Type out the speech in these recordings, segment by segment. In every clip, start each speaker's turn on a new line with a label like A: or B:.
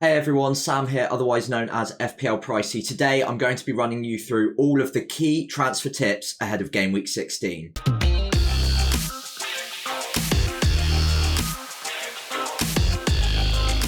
A: Hey everyone, Sam here, otherwise known as FPL Pricey. Today I'm going to be running you through all of the key transfer tips ahead of Game Week 16.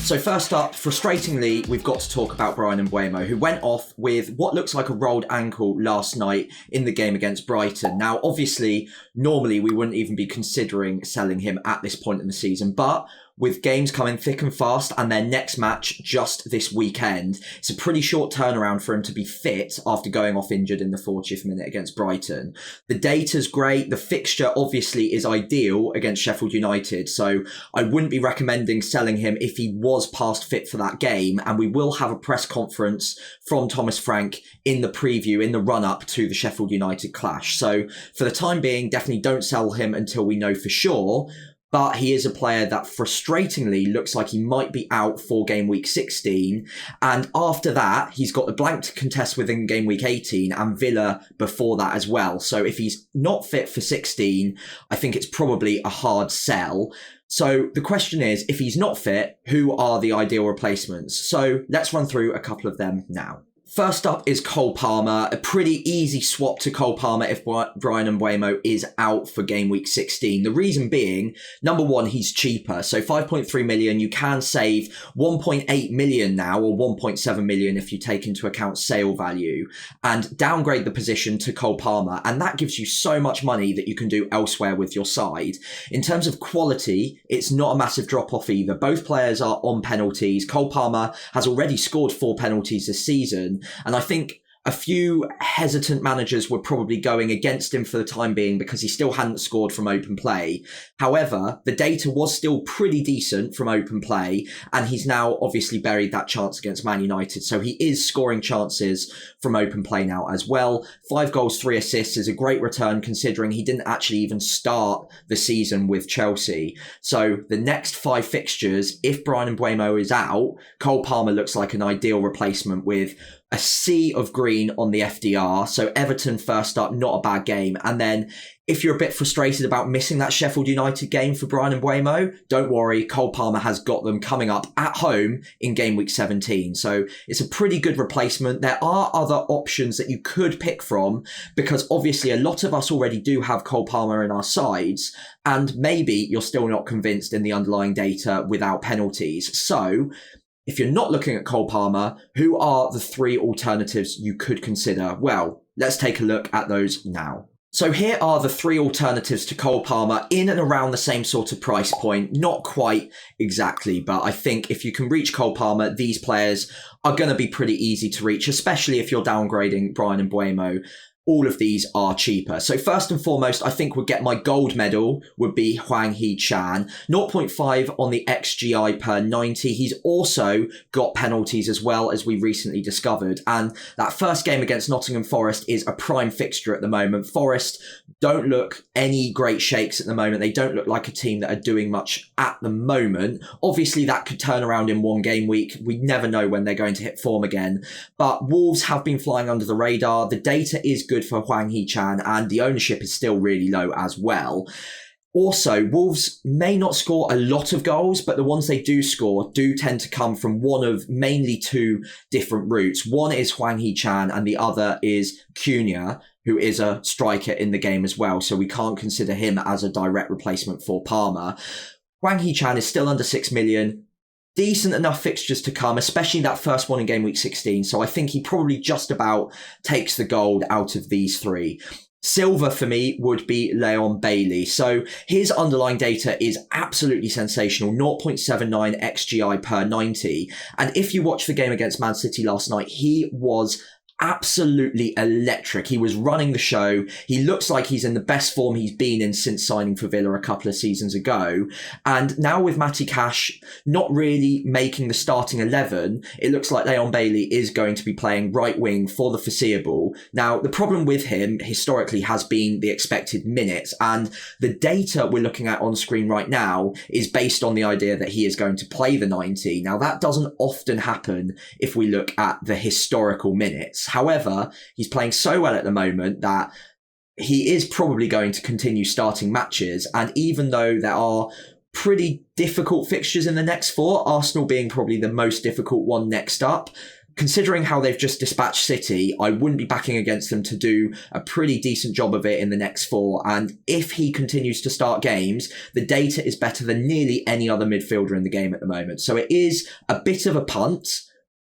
A: So first up, frustratingly, we've got to talk about Mbeumo, who went off with what looks like a rolled ankle last night in the game against Brighton. Now, obviously, normally we wouldn't even be considering selling him at this point in the season, but with games coming thick and fast and their next match just this weekend, it's a pretty short turnaround for him to be fit after going off injured in the 40th minute against Brighton. The data's great. The fixture obviously is ideal against Sheffield United, so I wouldn't be recommending selling him if he was past fit for that game, and we will have a press conference from Thomas Frank in the preview, in the run-up to the Sheffield United clash. So for the time being, definitely don't sell him until we know for sure. But he is a player that frustratingly looks like he might be out for game week 16. And after that, he's got the blank to contest within game week 18 and Villa before that as well. So if he's not fit for 16, I think it's probably a hard sell. So the question is, if he's not fit, who are the ideal replacements? So let's run through a couple of them now. First up is Cole Palmer, a pretty easy swap to Cole Palmer if Bryan Mbeumo is out for game week 16. The reason being, number one, he's cheaper. So 5.3 million, you can save 1.8 million now, or 1.7 million if you take into account sale value, and downgrade the position to Cole Palmer. And that gives you so much money that you can do elsewhere with your side. In terms of quality, it's not a massive drop off either. Both players are on penalties. Cole Palmer has already scored 4 penalties this season. And I think a few hesitant managers were probably going against him for the time being because he still hadn't scored from open play. However, the data was still pretty decent from open play, and he's now obviously buried that chance against Man United. So he is scoring chances from open play now as well. 5 goals, 3 assists is a great return considering he didn't actually even start the season with Chelsea. So the next 5 fixtures, if Bryan Mbeumo is out, Cole Palmer looks like an ideal replacement with a sea of green on the FDR. So Everton first up, not a bad game. And then if you're a bit frustrated about missing that Sheffield United game for Bryan Mbeumo, don't worry, Cole Palmer has got them coming up at home in game week 17. So it's a pretty good replacement. There are other options that you could pick from because obviously a lot of us already do have Cole Palmer in our sides, and maybe you're still not convinced in the underlying data without penalties. So if you're not looking at Cole Palmer, who are the 3 alternatives you could consider? Well, let's take a look at those now. So here are the 3 alternatives to Cole Palmer in and around the same sort of price point. Not quite exactly, but I think if you can reach Cole Palmer, these players are going to be pretty easy to reach, especially if you're downgrading Bryan Mbeumo. All of these are cheaper. So first and foremost, I think would get my gold medal would be Hwang Hee-chan. 0.5 on the XGI per 90. He's also got penalties as well, as we recently discovered. And that first game against Nottingham Forest is a prime fixture at the moment. Forest don't look any great shakes at the moment. They don't look like a team that are doing much at the moment. Obviously, that could turn around in one game week. We never know when they're going to hit form again. But Wolves have been flying under the radar. The data is good for Hwang Hee-chan, and the ownership is still really low as well. Also, Wolves may not score a lot of goals, but the ones they do score do tend to come from one of mainly 2 different routes. One is Hwang Hee-chan and the other is Cunha, who is a striker in the game as well, so we can't consider him as a direct replacement for Palmer. Hwang Hee-chan is still under 6 million. Decent enough fixtures to come, especially that first one in game week 16. So I think he probably just about takes the gold out of these 3. Silver for me would be Leon Bailey. So his underlying data is absolutely sensational. 0.79 XGI per 90. And if you watch the game against Man City last night, he was absolutely electric. He was running the show. He looks like he's in the best form he's been in since signing for Villa a couple of seasons ago. And now with Matty Cash not really making the starting 11, it looks like Leon Bailey is going to be playing right wing for the foreseeable. Now, the problem with him historically has been the expected minutes, and the data we're looking at on screen right now is based on the idea that he is going to play the 90. Now, that doesn't often happen if we look at the historical minutes. However, he's playing so well at the moment that he is probably going to continue starting matches. And even though there are pretty difficult fixtures in the next 4, Arsenal being probably the most difficult one next up. Considering how they've just dispatched City, I wouldn't be backing against them to do a pretty decent job of it in the next 4. And if he continues to start games, the data is better than nearly any other midfielder in the game at the moment. So it is a bit of a punt,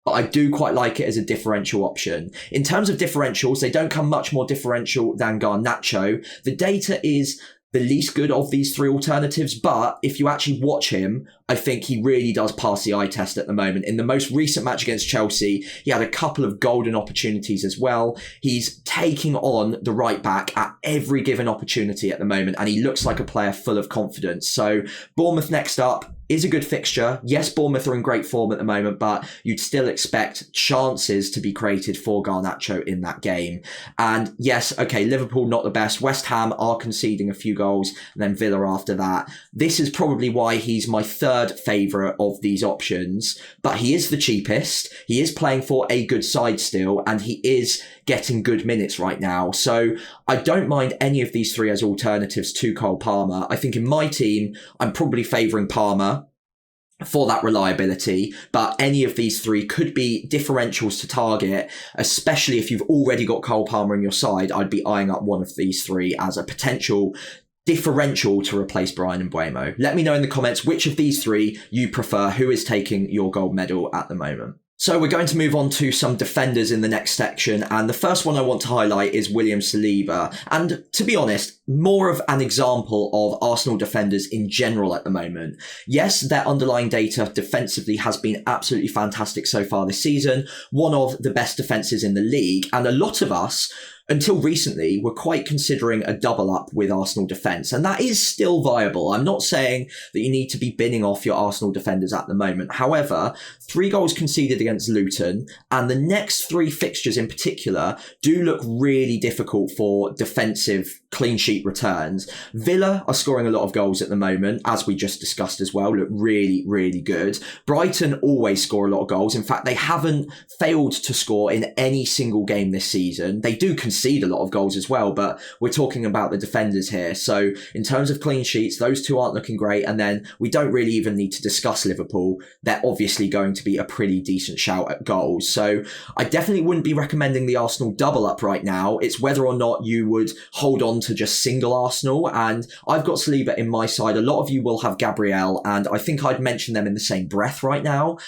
A: but I do quite like it as a differential option. In terms of differentials, they don't come much more differential than Garnacho. The data is the least good of these 3 alternatives, but if you actually watch him, I think he really does pass the eye test at the moment. In the most recent match against Chelsea, he had a couple of golden opportunities as well. He's taking on the right back at every given opportunity at the moment, and he looks like a player full of confidence. So Bournemouth next up is a good fixture. Yes, Bournemouth are in great form at the moment, but you'd still expect chances to be created for Garnacho in that game. And yes, okay, Liverpool not the best. West Ham are conceding a few goals, and then Villa after that. This is probably why he's my 3rd favourite of these options, but he is the cheapest. He is playing for a good side still, and he is getting good minutes right now. So I don't mind any of these 3 as alternatives to Cole Palmer. I think in my team, I'm probably favouring Palmer for that reliability, but any of these 3 could be differentials to target, especially if you've already got Cole Palmer on your side. I'd be eyeing up one of these 3 as a potential differential to replace Bryan Mbeumo. Let me know in the comments which of these 3 you prefer, who is taking your gold medal at the moment. So we're going to move on to some defenders in the next section, and the first one I want to highlight is William Saliba. And to be honest, more of an example of Arsenal defenders in general at the moment. Yes, their underlying data defensively has been absolutely fantastic so far this season, one of the best defences in the league, and a lot of us until recently, were quite considering a double up with Arsenal defence, and that is still viable. I'm not saying that you need to be binning off your Arsenal defenders at the moment. However, 3 goals conceded against Luton, and the next 3 fixtures in particular do look really difficult for defensive clean sheet returns. Villa are scoring a lot of goals at the moment, as we just discussed as well, look really, really good. Brighton always score a lot of goals. In fact, they haven't failed to score in any single game this season. They do concede a lot of goals as well, but we're talking about the defenders here. So in terms of clean sheets, those 2 aren't looking great. And then we don't really even need to discuss Liverpool. They're obviously going to be a pretty decent shout at goals. So I definitely wouldn't be recommending the Arsenal double up right now. It's whether or not you would hold on to just single Arsenal. And I've got Saliba in my side. A lot of you will have Gabriel, and I think I'd mention them in the same breath right now.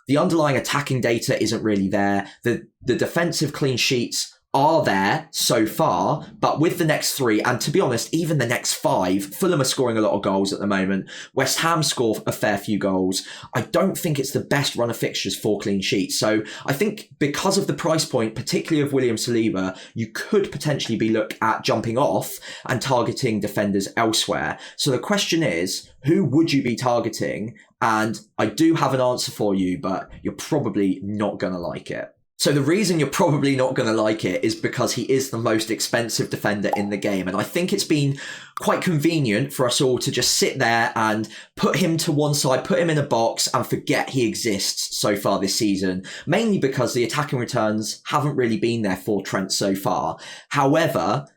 A: The underlying attacking data isn't really there. The defensive clean sheets are there so far, but with the next 3, and to be honest, even the next 5, Fulham are scoring a lot of goals at the moment. West Ham score a fair few goals. I don't think it's the best run of fixtures for clean sheets. So I think because of the price point, particularly of William Saliba, you could potentially be look at jumping off and targeting defenders elsewhere. So the question is, who would you be targeting? And I do have an answer for you, but you're probably not going to like it. So the reason you're probably not going to like it is because he is the most expensive defender in the game. And I think it's been quite convenient for us all to just sit there and put him to one side, put him in a box and forget he exists so far this season. Mainly because the attacking returns haven't really been there for Trent so far. However,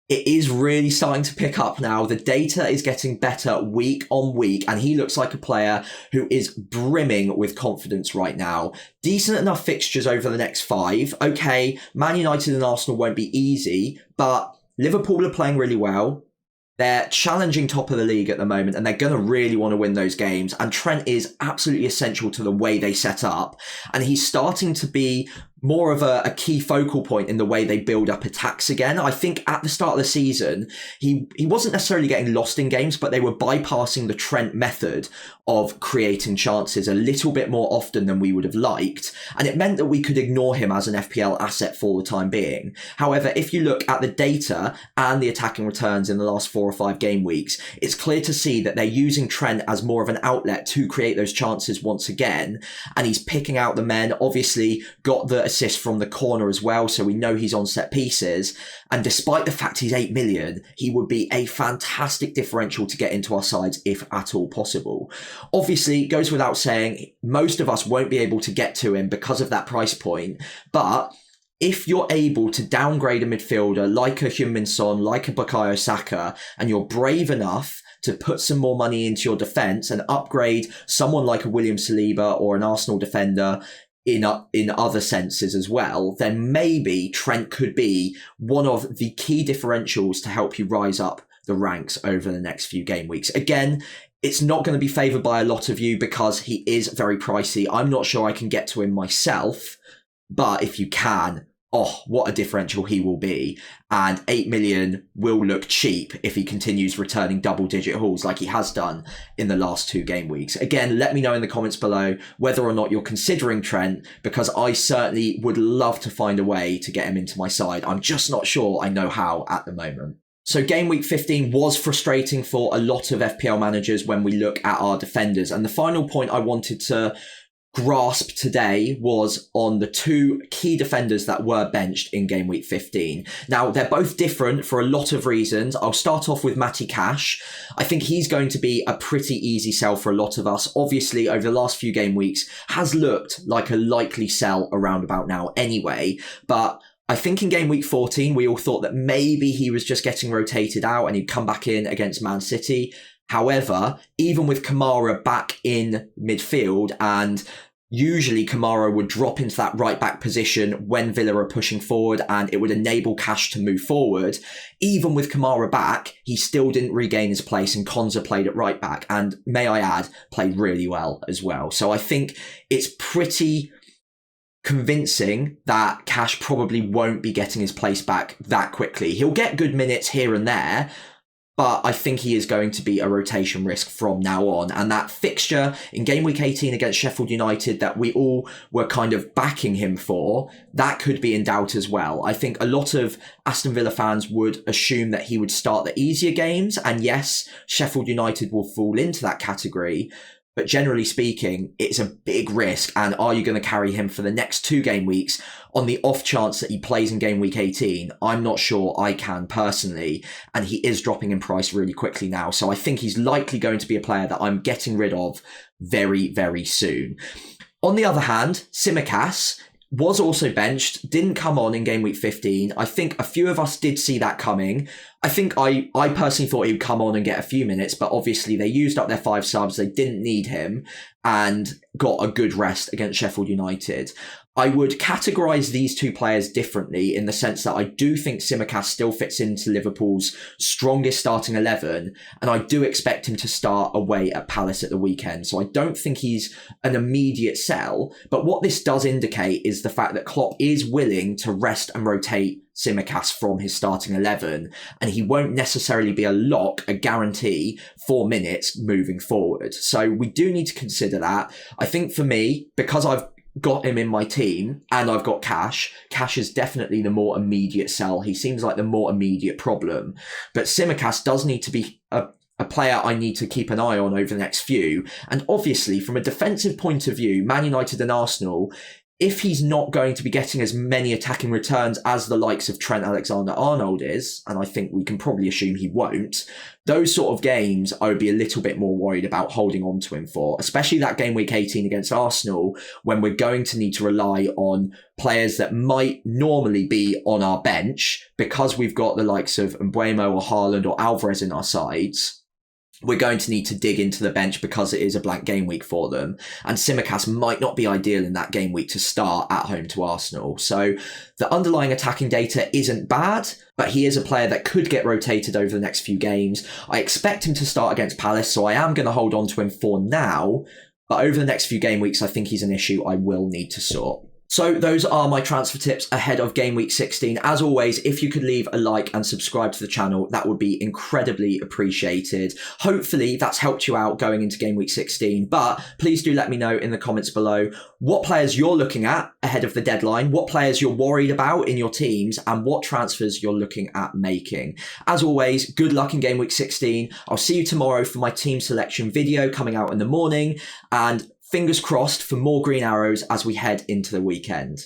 A: it is really starting to pick up now. The data is getting better week on week, and he looks like a player who is brimming with confidence right now. Decent enough fixtures over the next 5. Okay, Man United and Arsenal won't be easy, but Liverpool are playing really well. They're challenging top of the league at the moment, and they're going to really want to win those games. And Trent is absolutely essential to the way they set up. And he's starting to be more of a key focal point in the way they build up attacks again. I think at the start of the season, he wasn't necessarily getting lost in games, but they were bypassing the Trent method of creating chances a little bit more often than we would have liked. And it meant that we could ignore him as an FPL asset for the time being. However, if you look at the data and the attacking returns in the last 4 or 5 game weeks, it's clear to see that they're using Trent as more of an outlet to create those chances once again. And he's picking out the men, obviously got the assist from the corner as well, so we know he's on set pieces. And despite the fact he's 8 million, he would be a fantastic differential to get into our sides if at all possible. Obviously, it goes without saying, most of us won't be able to get to him because of that price point, but if you're able to downgrade a midfielder like a Heung-min Son, like a Bukayo Saka, and you're brave enough to put some more money into your defence and upgrade someone like a William Saliba or an Arsenal defender in other senses as well, then maybe Trent could be one of the key differentials to help you rise up the ranks over the next few game weeks. Again, it's not going to be favoured by a lot of you because he is very pricey. I'm not sure I can get to him myself, but if you can, oh, what a differential he will be. And 8 million will look cheap if he continues returning double-digit hauls like he has done in the last 2 game weeks. Again, let me know in the comments below whether or not you're considering Trent, because I certainly would love to find a way to get him into my side. I'm just not sure I know how at the moment. So game week 15 was frustrating for a lot of FPL managers when we look at our defenders. And the final point I wanted to grasp today was on the 2 key defenders that were benched in game week 15. Now, they're both different for a lot of reasons. I'll start off with Matty Cash. I think he's going to be a pretty easy sell for a lot of us. Obviously, over the last few game weeks, has looked like a likely sell around about now anyway, but I think in game week 14, we all thought that maybe he was just getting rotated out and he'd come back in against Man City. However, even with Kamara back in midfield, and usually Kamara would drop into that right back position when Villa are pushing forward and it would enable Cash to move forward. Even with Kamara back, he still didn't regain his place, and Konza played at right back and, may I add, played really well as well. So I think it's pretty convincing that Cash probably won't be getting his place back that quickly. He'll get good minutes here and there, but I think he is going to be a rotation risk from now on. And that fixture in game week 18 against Sheffield United that we all were kind of backing him for, that could be in doubt as well. I think a lot of Aston Villa fans would assume that he would start the easier games. And yes, Sheffield United will fall into that category. But generally speaking, it's a big risk. And are you going to carry him for the next 2 game weeks on the off chance that he plays in game week 18? I'm not sure I can personally. And he is dropping in price really quickly now. So I think he's likely going to be a player that I'm getting rid of very, very soon. On the other hand, Tsimikas was also benched, didn't come on in game week 15. I think a few of us did see that coming. I think I personally thought he would come on and get a few minutes, but obviously they used up their 5 subs. They didn't need him and got a good rest against Sheffield United. I would categorise these 2 players differently in the sense that I do think Tsimikas still fits into Liverpool's strongest starting 11, and I do expect him to start away at Palace at the weekend. So I don't think he's an immediate sell, but what this does indicate is the fact that Klopp is willing to rest and rotate Tsimikas from his starting 11, and he won't necessarily be a lock, a guarantee for minutes moving forward. So we do need to consider that. I think for me, because I've got him in my team and I've got Cash is definitely the more immediate sell. He seems like the more immediate problem, but Tsimikas does need to be a player I need to keep an eye on over the next few. And obviously from a defensive point of view, Man United and Arsenal, if he's not going to be getting as many attacking returns as the likes of Trent Alexander-Arnold is, and I think we can probably assume he won't, those sort of games I would be a little bit more worried about holding on to him for, especially that game week 18 against Arsenal, when we're going to need to rely on players that might normally be on our bench because we've got the likes of Mbeumo or Haaland or Alvarez in our sides. We're going to need to dig into the bench because it is a blank game week for them. And Tsimikas might not be ideal in that game week to start at home to Arsenal. So the underlying attacking data isn't bad, but he is a player that could get rotated over the next few games. I expect him to start against Palace, so I am going to hold on to him for now. But over the next few game weeks, I think he's an issue I will need to sort. So those are my transfer tips ahead of game week 16. As always, if you could leave a like and subscribe to the channel, that would be incredibly appreciated. Hopefully that's helped you out going into game week 16, but please do let me know in the comments below what players you're looking at ahead of the deadline, what players you're worried about in your teams, and what transfers you're looking at making. As always, good luck in game week 16. I'll see you tomorrow for my team selection video coming out in the morning, and fingers crossed for more green arrows as we head into the weekend.